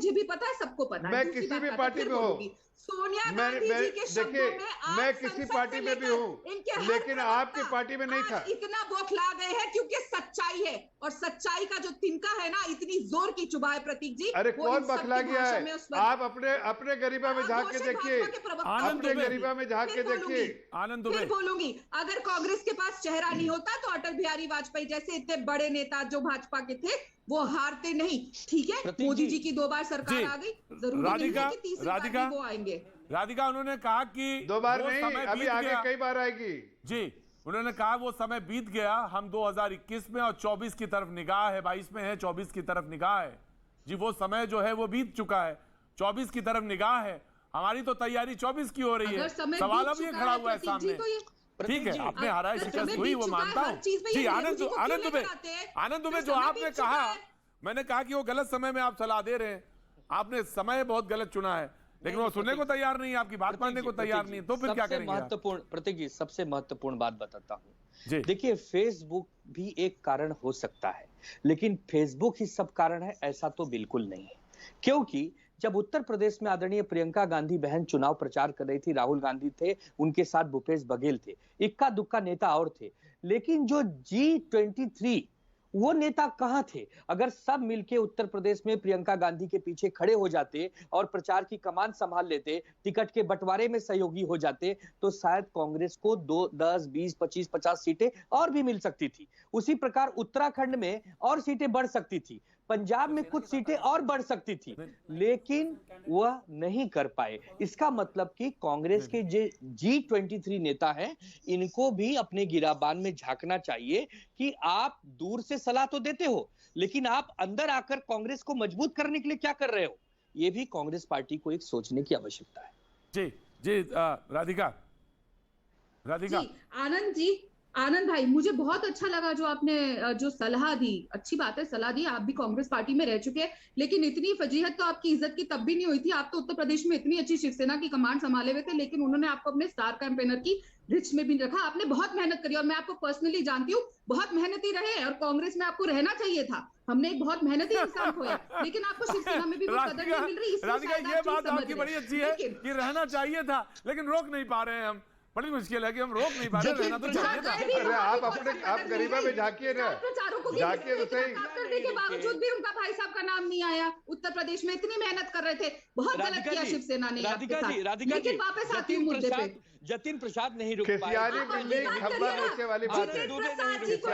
मुझे भी पता है, सबको पता है। मैं किसी भी पार्टी में हूँ, सोनिया गांधी जी के शब्दों में मैं किसी पार्टी में भी हूँ, लेकिन आपकी पार्टी में नहीं था। इतना बौखला गए हैं क्योंकि सच्चाई है, और सच्चाई का जो तिनका है ना, इतनी जोर की चुभा है प्रतीक जी। अरे कौन बौखला गया है? आप अपने गरीबा में झांक के देखिए, अपने गरीबा में झांक के देखिए। आनंद फिर बोलूंगी, अगर कांग्रेस के पास चेहरा नहीं होता तो अटल बिहारी वाजपेयी जैसे इतने बड़े नेता जो भाजपा के थे वो हारते नहीं। ठीक है, मोदी जी की 2 बार सरकार आ गई, जरूरी नहीं है कि तीसरी बार भी वो आएंगे। राधिका, उन्होंने कहा कि 2 बार नहीं, अभी आगे कई बार आएगी। जी, उन्होंने कहा वो समय बीत गया, हम 2021 में और 24 की तरफ निगाह है, 22 में है, 24 की तरफ निगाह है। जी, वो समय जो है वो बीत चुका है, 24 की तरफ निगाह है, हमारी तो तैयारी 24 की हो रही है। सवाल अब ये खड़ा हुआ है सामने। ठीक है, आपने हारा, शिकस्त हुई, वो मानता हूं। जी, आनंद दुबे, जो आपने कहा, मैंने कहा कि वो गलत समय में आप सलाह दे रहे हैं, आपने समय बहुत गलत चुना है, लेकिन वो सुनने को तैयार नहीं है, आपकी बात मानने को तैयार नहीं है, तो फिर क्या करेंगे? महत्वपूर्ण प्रतीक जी, सबसे महत्वपूर्ण बात बताता हूँ। देखिए, फेसबुक भी एक कारण हो सकता है, लेकिन फेसबुक ही सब कारण है ऐसा तो बिल्कुल नहीं है। क्योंकि जब उत्तर प्रदेश में आदरणीय प्रियंका गांधी बहन चुनाव प्रचार कर रही थी, राहुल गांधी थे, उनके साथ भूपेश बघेल थे, इक्का दुक्का नेता और थे, लेकिन जो G23 वो नेता कहां थे? अगर सब मिलके उत्तर प्रदेश में प्रियंका गांधी के पीछे खड़े हो जाते और प्रचार की कमान संभाल लेते, टिकट के बंटवारे में सहयोगी हो जाते, तो शायद कांग्रेस को 2, 10, 20, 25, 50 सीटें और भी मिल सकती थी। उसी प्रकार उत्तराखंड में और सीटें बढ़ सकती थी, पंजाब में कुछ सीटें और बढ़ सकती थी, लेकिन वह नहीं कर पाए। इसका मतलब कि कांग्रेस के जो G23 नेता हैं, इनको भी अपने गिराबान में झांकना चाहिए कि आप दूर से सलाह तो देते हो, लेकिन आप अंदर आकर कांग्रेस को मजबूत करने के लिए क्या कर रहे हो? ये भी कांग्रेस पार्टी को एक सोचने की आवश्यकता है। जी जी, राधिका जी, आनंद भाई, मुझे बहुत अच्छा लगा जो आपने जो सलाह दी। अच्छी बात है, सलाह दी, आप भी कांग्रेस पार्टी में रह चुके हैं, लेकिन इतनी फजीहत तो आपकी इज्जत की तब भी नहीं हुई थी। आप तो उत्तर प्रदेश में इतनी अच्छी शिवसेना की कमांड संभाले हुए थे, लेकिन उन्होंने आपको अपने स्टार कैंपेनर की लिस्ट में भी रखा। आपने बहुत मेहनत करी, और मैं आपको पर्सनली जानती हूँ, बहुत मेहनती रहे, और कांग्रेस में आपको रहना चाहिए था। हमने एक बहुत मेहनती इंसान खोया, लेकिन आपको शिवसेना में भी वो कदर नहीं मिल रही। राधिका, ये बात आपकी बड़ी अच्छी है कि रहना चाहिए था, लेकिन रोक नहीं पा रहे हैं हम। बड़ी मुश्किल है कि हम रोक नहीं पा रहे, रहना तो चाहिए था। अरे आप गरीबा में झांकिए ना, झांकिए तो सही। करने के बावजूद भी उनका भाई साहब का नाम नहीं आया। उत्तर प्रदेश में इतनी मेहनत कर रहे थे, बहुत गलत किया शिवसेना ने। राधिका जी, वापस आती हूँ मुद्दे पे। जतिन प्रसाद नहीं रुक पाए।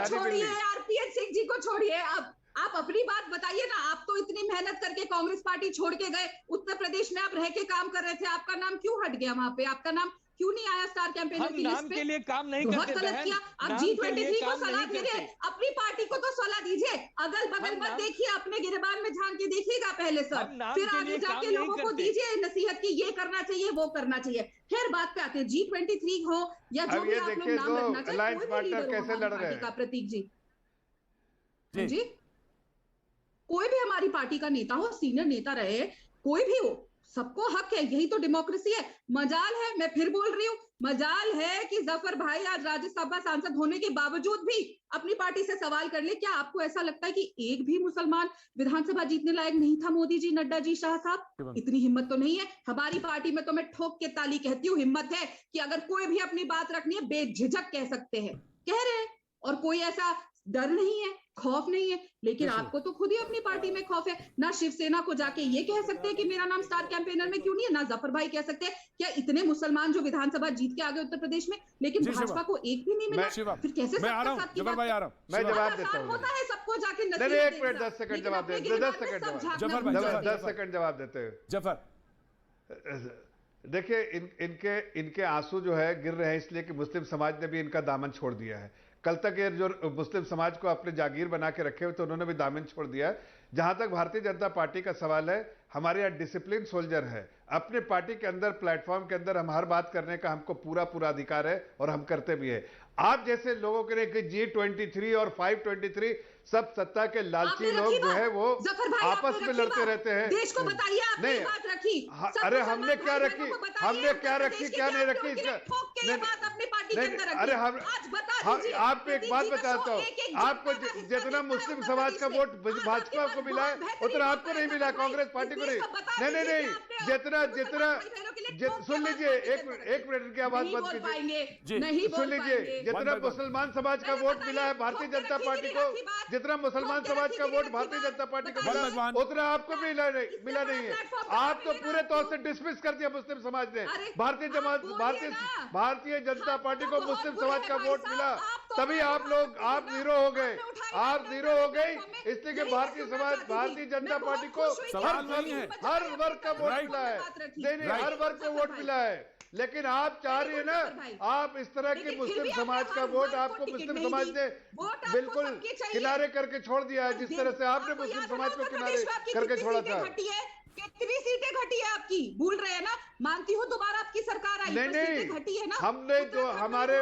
छोड़िए, आरपीएन सिंह जी को छोड़िए, अब आप अपनी बात बताइए ना। आप तो इतनी मेहनत करके कांग्रेस पार्टी छोड़ के गए, उत्तर प्रदेश में आप रह के काम कर रहे थे, आपका नाम क्यों हट गया वहां पे? आपका नाम क्यों नहीं आया स्टार कैंपेनर की लिस्ट पे? के लिए काम नहीं बहुत करते, गलत किया। आप G23 को सलाह दे रहे हैं, अपनी पार्टी को तो सलाह दीजिए। अगल बगल मत देखिए, अपने गिरबान में झांक के देखिएगा पहले सब, फिर आगे जाके लोगों को दीजिए नसीहत की ये करना चाहिए, वो करना चाहिए। खैर, बात पे आते हैं। G23 हो या जो भी आप लोग नाम रखना चाहे, कोई भी लीडर हो हमारी पार्टी का, प्रतीक जी जी, कोई भी हमारी पार्टी का नेता हो, सीनियर नेता रहे, कोई भी हो, सबको हक है। यही तो डेमोक्रेसी है। मजाल है, मैं फिर बोल रही हूँ, मजाल है कि जफर भाई आज राज्यसभा सांसद होने के बावजूद भी अपनी पार्टी से सवाल कर ले। क्या आपको ऐसा लगता है कि एक भी मुसलमान विधानसभा जीतने लायक नहीं था? मोदी जी, नड्डा जी, शाह साहब, इतनी हिम्मत तो नहीं है हमारी पार्टी में। तो मैं ठोक के ताली कहती हूँ, हिम्मत है कि अगर कोई भी अपनी बात रखनी है, बेझिझक कह सकते हैं, कह रहे हैं, और कोई ऐसा डर नहीं है, खौफ नहीं है। लेकिन आपको तो खुद ही अपनी पार्टी में खौफ है ना। शिवसेना को जाके ये कह सकते हैं कि मेरा नाम स्टार कैंपेनर में क्यों नहीं है, ना जफर भाई कह सकते हैं। क्या इतने मुसलमान जो विधानसभा जीत के आ गए उत्तर प्रदेश में, लेकिन भाजपा को एक भी नहीं मिला? फिर कैसे मैं आ रहा हूं, जफर भाई आ रहा हूं, मैं जवाब देता हूं। होता है सबको जाके 1 मिनट 10 सेकंड जवाब दे, 10 सेकंड जवाब देते हैं। जफर, देखिए, इनके आंसू जो है गिर रहे हैं इसलिए कि मुस्लिम समाज ने भी इनका दामन छोड़ दिया है। कल तक ये जो मुस्लिम समाज को अपने जागीर बना के रखे हुए थे, उन्होंने भी दामन छोड़ दिया है। जहां तक भारतीय जनता पार्टी का सवाल है, हमारे यहाँ डिसिप्लिन सोल्जर है। अपने पार्टी के अंदर, प्लेटफॉर्म के अंदर हम हर बात करने का हमको पूरा अधिकार है, और हम करते भी है। आप जैसे लोगों के लिए कि G23 और 523 सब सत्ता के लालची लोग जो है वो आपस में लड़ते रहते हैं। देश को बताइए, आपने बात रखी। अरे हमने क्या रखी, क्या नहीं रखी? अपनी पार्टी पार्टी के अंदर अरे हम आज बता दीजिए। आपको एक बात बताता हूँ, आपको जितना मुस्लिम समाज का वोट भाजपा को मिला है उतना आपको नहीं मिला, कांग्रेस पार्टी को नहीं। नहीं, जितना सुन लीजिए, एक मिनट की आवाज बंद कीजिए, सुन लीजिए। जितना मुसलमान समाज का वोट मिला है भारतीय जनता पार्टी को, जितना मुसलमान समाज का वोट भारतीय जनता पार्टी को मिला उतना आपको मिला नहीं है। आप तो पूरे तौर से डिसमिस कर दिया मुस्लिम समाज ने। भारतीय जनता पार्टी को मुस्लिम समाज का वोट मिला, तभी आप जीरो हो गए। आप जीरो हो गए इसलिए कि भारतीय जनता पार्टी को हर वर्ग का वोट मिला है। नहीं, हर वर्ग को वोट मिला है, लेकिन आप चाह रही है ना, आप इस तरह की मुस्लिम समाज का वोट आपको मुस्लिम समाज ने बिल्कुल किनारे करके छोड़ दिया है, जिस तरह से आपने मुस्लिम समाज को किनारे करके छोड़ा था। कितनी सीटें घटी है आपकी, भूल रहे हैं ना? मानती हूँ दोबारा आपकी सरकार आई, नहीं, घटी है ना। हमने जो हमारे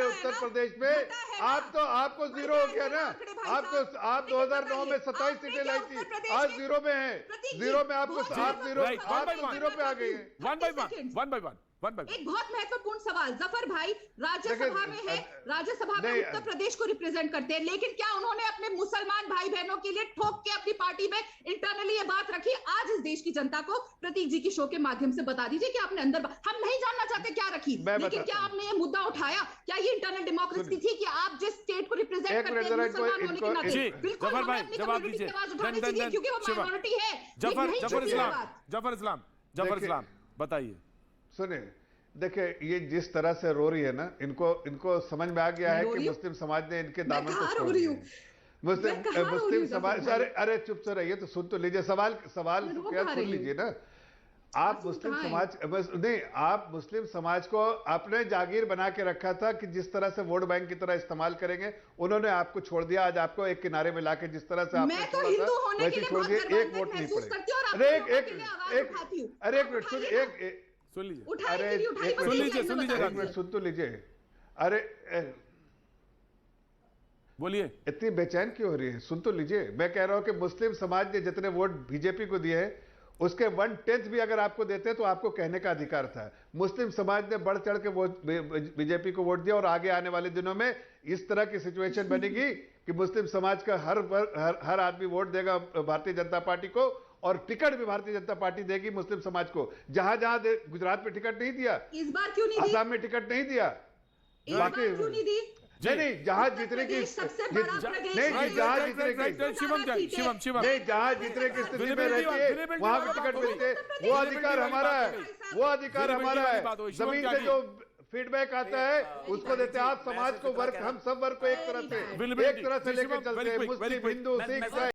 उत्तर प्रदेश में आपको जीरो हो गया ना। आप 2009 में 27 सीटें लाई थी, आज जीरो में है। जीरो में आप जीरो पे आ गए हैं। One by one. एक बहुत महत्वपूर्ण सवाल, जफर भाई राज्यसभा में है, राज्यसभा में उत्तर प्रदेश को रिप्रेजेंट करते हैं, लेकिन क्या उन्होंने अपने मुसलमान भाई बहनों के लिए ठोक के अपनी पार्टी में इंटरनली ये बात रखी? आज इस देश की जनता को प्रतीक जी की शो के माध्यम से बता दीजिए कि आपने अंदर, हम नहीं जानना चाहते क्या रखी, लेकिन क्या आपने ये मुद्दा उठाया? क्या ये इंटरनल डेमोक्रेसी थी कि आप जिस स्टेट को रिप्रेजेंट करते हैं मुसलमान होने के नाते, बिल्कुल हमें अपनी कम्युनिटी की आवाज उठानी चाहिए क्योंकि वो माइनॉरिटी है। जफर इस्लाम बताइए। सुनिए, देखिए, ये जिस तरह से रो रही है ना, इनको समझ में आ गया है कि मुस्लिम समाज ने इनके दामन को छोड़ दिया। मुस्लिम समाज, अरे चुप से रहिए तो सुन तो लीजिए, सवाल सुन लीजिए ना। आप मुस्लिम समाज नहीं, आप मुस्लिम समाज को आपने जागीर बना के रखा था कि जिस तरह से वोट बैंक की तरह इस्तेमाल करेंगे, उन्होंने आपको छोड़ दिया। आज आपको एक किनारे में लाके जिस तरह से आपने छोड़ा था वैसे छोड़ दिए, एक वोट नहीं पड़ेगा। अरे एक मिनट सुन लीजिए, एक मिनट सुन तो लीजिए। अरे बोलिए, इतनी बेचैन क्यों हो रही है? सुन तो लीजिए। मैं कह रहा हूं कि मुस्लिम समाज ने जितने वोट बीजेपी को दिए हैं उसके 1/10 भी अगर आपको देते तो आपको कहने का अधिकार था। मुस्लिम समाज ने बढ़ चढ़ के बीजेपी को वोट दिया, और आगे आने वाले दिनों में इस तरह की सिचुएशन बनेगी कि मुस्लिम समाज का हर आदमी वोट देगा भारतीय जनता पार्टी को, और टिकट भी भारतीय जनता पार्टी देगी मुस्लिम समाज को। जहां गुजरात में टिकट नहीं दिया, इस बार क्यों नहीं, असम में टिकट नहीं दिया, बाकी नहीं, जहां जीतने की जहां जीतने की स्थिति में रहती है वहां भी टिकट मिलते हैं। वो अधिकार हमारा है। जमीन से जो फीडबैक आता है उसको देते हैं। आप समाज को हम सब वर्ग को एक तरह से लेकर चलते हैं, मुस्लिम, हिंदू, सिख,